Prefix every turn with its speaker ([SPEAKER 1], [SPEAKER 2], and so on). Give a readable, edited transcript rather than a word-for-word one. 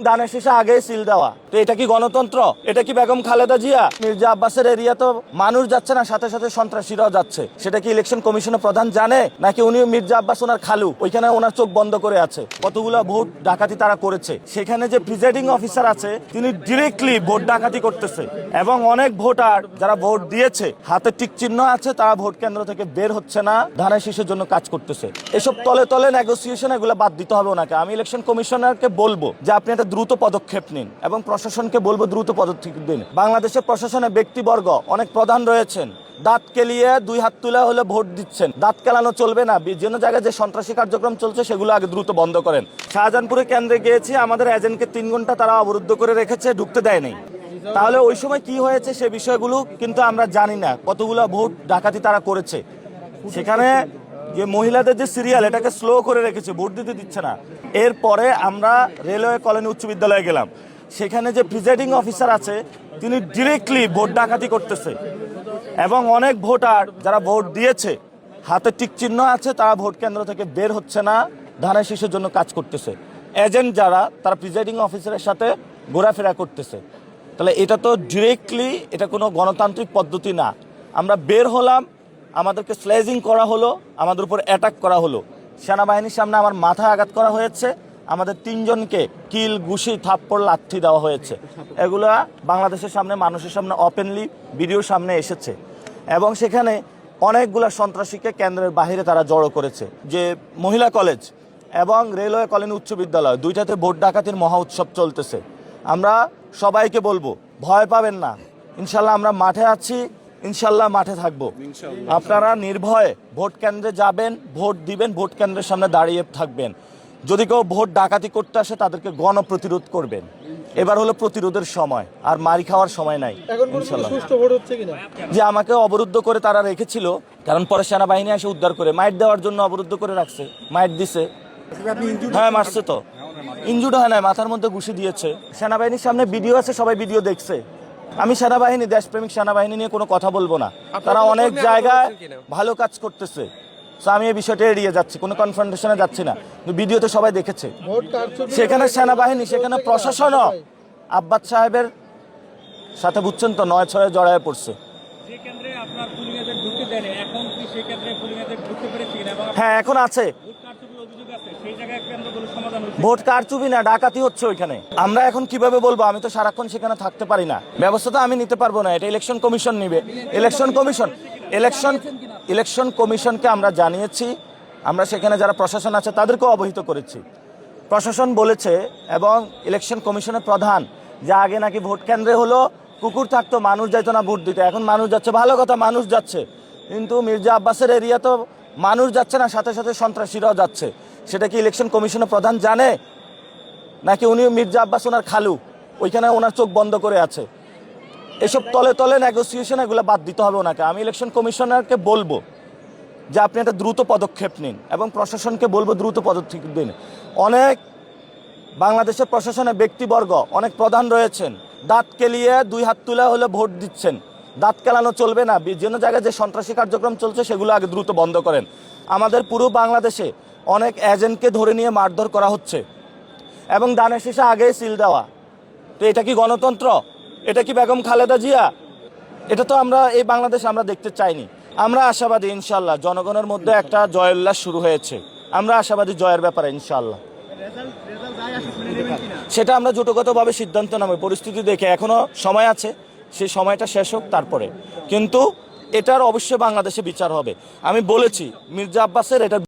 [SPEAKER 1] দানের শেষে আগে সিল দেওয়া, তো এটা কি গণতন্ত্র? এটা কি বেগম খালেদা জিয়া? মির্জা আব্বাসের এরিয়া তো মানুষ যাচ্ছে না, সাথে সাথে সন্ত্রাসীরাও যাচ্ছে। সেটা কি ইলেকশন কমিশনের প্রধান জানে? নাকি উনি মির্জা আব্বাস ওনার খালু, ওইখানে ওনার চোখ বন্ধ করে আছে? কতগুলো ভোট ডাকাতি তারা করেছে, সেখানে যে প্রিজাইডিং অফিসার আছে তিনি ডিরেক্টলি ভোট ডাকাতি করতেছে। এবং অনেক ভোটার যারা ভোট দিয়েছে, হাতে টিক চিহ্ন আছে, তারা ভোট কেন্দ্র থেকে বের হচ্ছে না, ধানের শীষের জন্য কাজ করতেছে। এসব তলে তলে নেগোসিয়েশন, এগুলো বাদ দিতে হবে ওনাকে। আমি ইলেকশন কমিশনারকে বলবো যে আপনি একটা দ্রুত পদক্ষেপ নিন, এবং প্রশাসনকে বলবো দ্রুত পদক্ষেপ দিন। বাংলাদেশের প্রশাসনে ব্যক্তিবর্গ অনেক প্রধান রয়েছেন, দাঁত কেলিয়ে দুই হাত তুলে হলে ভোট দিচ্ছেন। দাঁত কেলানো চলবে না। যে জায়গায় যে সন্ত্রাসী কার্যক্রম চলছে সেগুলো আগে দ্রুত বন্ধ করেন। শাহজাহানপুরে কেন্দ্রে গিয়েছি, আমাদের এজেন্টকে 3 ঘন্টা তারা অবরুদ্ধ করে রেখেছে, ঢুকতে দেয় নাই। তাহলে ওই সময় কি হয়েছে সে বিষয়গুলো কিন্তু আমরা জানি না। কতগুলো ভোট ডাকাতি তারা করেছে, সেখানে যে মহিলাদের যে সিরিয়াল, এটাকে স্লো করে রেখেছে, ভোট দিতে দিচ্ছে না। এরপরে আমরা রেলওয়ে কলোনি উচ্চ বিদ্যালয়ে গেলাম, সেখানে যে প্রিজাইডিং অফিসার আছে তিনি ডিরেক্টলি ভোট ডাকাতি করতেছে। এবং অনেক ভোটার যারা ভোট দিয়েছে, হাতে টিক চিহ্ন আছে, তারা ভোট কেন্দ্র থেকে বের হচ্ছে না, ধানের শীষের জন্য কাজ করতেছে। এজেন্ট যারা, তারা প্রিজাইডিং অফিসারের সাথে ঘোরাফেরা করতেছে। তাহলে এটা তো ডিরেক্টলি, এটা কোনো গণতান্ত্রিক পদ্ধতি না। আমরা বের হলাম, আমাদেরকে স্লেজিং করা হলো, আমাদের উপর অ্যাটাক করা হলো। সেনাবাহিনীর সামনে আমার মাথায় আঘাত করা হয়েছে, আমাদের 3 জনকে কিল, ঘুষি, থাপ্পড়, লাথি দেওয়া হয়েছে। এগুলা বাংলাদেশের সামনে, মানুষের সামনে ওপেনলি ভিডিওর সামনে এসেছে। এবং সেখানে অনেকগুলা সন্ত্রাসীকে কেন্দ্রের বাহিরে তারা জড়ো করেছে। যে মহিলা কলেজ এবং রেলওয়ে কলোনি উচ্চ বিদ্যালয়, দুইটাতে ভোট ডাকাতির মহা উৎসব চলতেছে। আমরা সবাইকে বলবো, ভয় পাবেন না, ইনশাল্লাহ আমরা মাঠে আছি, ইনশাল্লাহ মাঠে থাকবো। আপনারা নির্ভয়ে ভোট কেন্দ্রে যাবেন, ভোট দিবেন, ভোট কেন্দ্রের সামনে দাঁড়িয়ে থাকবেন। যদি কেউ ভোট ডাকাতি করতে আসে, তাদেরকে গণপ্রতিরোধ করবেন। এবার হলো প্রতিরোধের সময়, আর মারি খাওয়ার সময় নাই। ইনশাল্লাহ যে আমাকে অবরুদ্ধ করে তারা রেখেছিল, কারণ পরে সেনাবাহিনী এসে উদ্ধার করে, মাইট দেওয়ার জন্য অবরুদ্ধ করে রাখছে, মাইট দিছে। হ্যাঁ, মারছে তো, ইনজুর্ড হয় না, মাথার মধ্যে ঘুষি দিয়েছে। সেনাবাহিনীর সামনে ভিডিও আছে, সবাই ভিডিও দেখছে। আমি সেনাবাহিনী, দেশপ্রেমিক সেনাবাহিনী নিয়ে কোনো কথা বলবো না, তারা অনেক জায়গায় ভালো কাজ করতেছে। আমি এই বিষয়টা এড়িয়ে যাচ্ছি, কোনো কনফ্রন্টেশনে যাচ্ছি না। ভিডিওতে সবাই দেখেছে, সেখানে সেনাবাহিনী, সেখানে প্রশাসনও আব্বাস সাহেবের সাথে, বুঝছেন তো, 9-6 জড়ায় পড়ছে। হ্যাঁ, এখন আছে। ভোট কারচুপি না, ডাকাতি হচ্ছে ওইখানে। আমরা এখন কিভাবে বলবো? আমি তো সারাক্ষণ সেখানে থাকতে পারি না, ব্যবস্থা তো আমি নিতে পারবো না, এটা ইলেকশন কমিশন নিবে। ইলেকশন কমিশনকে আমরা জানিয়েছি, আমরা সেখানে যারা প্রশাসন আছে তাদেরকেও অবহিত করেছি। প্রশাসন বলেছে এবং ইলেকশন কমিশনের প্রধান, যে আগে নাকি ভোট কেন্দ্রে হলো কুকুর থাকতো, মানুষ যাইতো না ভোট দিতে, এখন মানুষ যাচ্ছে। ভালো কথা, মানুষ যাচ্ছে, কিন্তু মির্জা আব্বাসের এরিয়া তো মানুষ যাচ্ছে না, সাথে সাথে সন্ত্রাসীরাও যাচ্ছে। সেটা কি ইলেকশন কমিশনের প্রধান জানে? নাকি উনি মির্জা আব্বাস ওনার খালু, ওইখানে ওনার চোখ বন্ধ করে আছে? এসব তলে তলে নেগোসিয়েশন, এগুলো বাদ দিতে হবে ওনাকে। আমি ইলেকশন কমিশনারকে বলবো যে আপনি একটা দ্রুত পদক্ষেপ নিন, এবং প্রশাসনকে বলবো দ্রুত পদক্ষেপ দিন। অনেক বাংলাদেশের প্রশাসনে ব্যক্তিবর্গ অনেক প্রধান রয়েছেন, দাঁত কেলিয়ে দুই হাত তুলে হলে ভোট দিচ্ছেন। দাঁত কেলানো চলবে না। যে জায়গায় যে সন্ত্রাসী কার্যক্রম চলছে সেগুলো আগে দ্রুত বন্ধ করেন। আমাদের পুরো বাংলাদেশে অনেক এজেন্টকে ধরে নিয়ে মারধর করা হচ্ছে, এবং দানের শেষে আগে সিল দেওয়া, তো এটা কি গণতন্ত্র? এটা কি বেগম খালেদা জিয়া? এটা তো আমরা এই বাংলাদেশ আমরা দেখতে চাইনি। আমরা আশাবাদী, ইনশাল্লাহ জনগণের মধ্যে একটা জয় উল্লাস শুরু হয়েছে। আমরা আশাবাদী জয়ের ব্যাপারে, ইনশাল্লাহ। সেটা আমরা জোটগতভাবে সিদ্ধান্ত নেব, পরিস্থিতি দেখে। এখনো সময় আছে, সেই সময়টা শেষ হোক তারপরে। কিন্তু এটার অবশ্যই বাংলাদেশে বিচার হবে। আমি বলেছি মির্জা আব্বাসের এটা